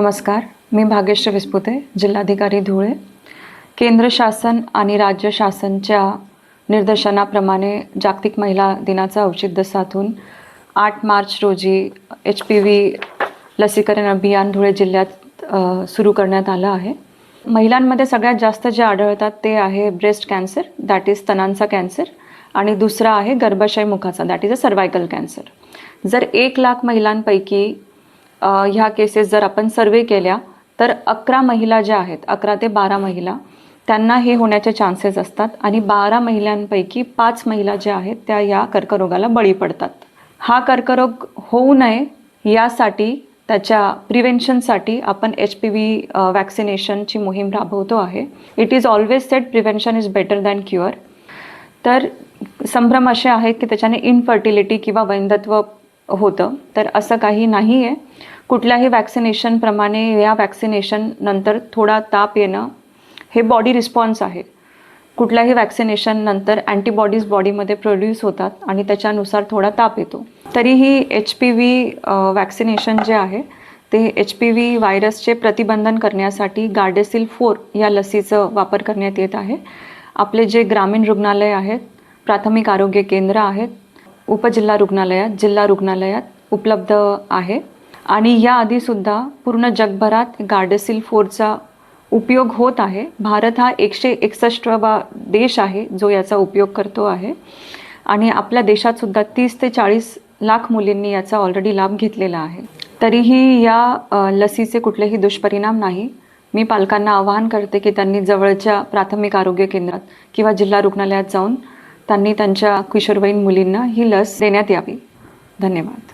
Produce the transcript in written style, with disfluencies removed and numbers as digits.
नमस्कार, मी भाग्यश्री विस्पुते, जिल्हाधिकारी धुळे। केंद्र शासन आणि राज्य शासनच्या निर्देशनाप्रमाणे जागतिक महिला दिनाचं औचित्य साधून 8 मार्च रोजी HPV लसीकरण अभियान धुळे जिल्ह्यात सुरू करण्यात आलं आहे। महिलांमध्ये सगळ्यात जास्त जे आढळतात ते आहे ब्रेस्ट कॅन्सर, दॅट इज स्तनांचा कॅन्सर, आणि दुसरा आहे गर्भाशय मुखाचा, that is a cervical cancer. जर 1 लाख महिलांपैकी ह्या केसेस जर आपण सर्वे केल्या तर 11 महिला ज्या आहेत, 11 ते 12 महिला, त्यांना हे होण्याचे चान्सेस असतात आणि 12 महिलांपैकी 5 महिला ज्या आहेत त्या या कर्करोगाला बळी पडतात। हा कर्करोग होऊ नये यासाठी, त्याच्या प्रिव्हेन्शनसाठी आपण HPV वॅक्सिनेशनची मोहीम राबवतो आहे। It is always sed prevention is better than cure. तर संभ्रम असे आहेत की त्याच्याने इनफर्टिलिटी किंवा वैंधत्व होतं, तर असं काही नाही आहे। कुठल्याही वॅक्सिनेशनप्रमाणे या वॅक्सिनेशन नंतर थोडा ताप येणं हे बॉडी रिस्पॉन्स आहे। कुठल्याही वॅक्सिनेशन नंतर अँटीबॉडीज बॉडीमध्ये प्रोड्यूस होतात आणि त्याच्यानुसार थोडा ताप येतो। तरीही HPV वॅक्सिनेशन जे आहे ते HPV व्हायरसचे प्रतिबंधन करण्यासाठी गार्डेसिल 4 या लसीचा वापर करण्यात येत आहे। आपले जे ग्रामीण रुग्णालय आहेत, प्राथमिक आरोग्य केंद्र आहेत, उपजिल्हा रुग्णालयात, जिल्हा रुग्णालयात उपलब्ध आहे आणि याआधीसुद्धा पूर्ण जगभरात गार्डेसिल 4चा उपयोग होत आहे। भारत हा 161वा देश आहे जो याचा उपयोग करतो आहे आणि आपल्या देशात सुद्धा 30 ते 40 लाख मुलींनी याचा ऑलरेडी लाभ घेतलेला आहे। तरीही या लसीचे कुठलेही दुष्परिणाम नाही। मी पालकांना आवाहन करते की त्यांनी जवळच्या प्राथमिक आरोग्य केंद्रात किंवा जिल्हा रुग्णालयात जाऊन त्यांनी त्यांच्या किशोरवयीन मुलींना ही लस देण्यात यावी। धन्यवाद।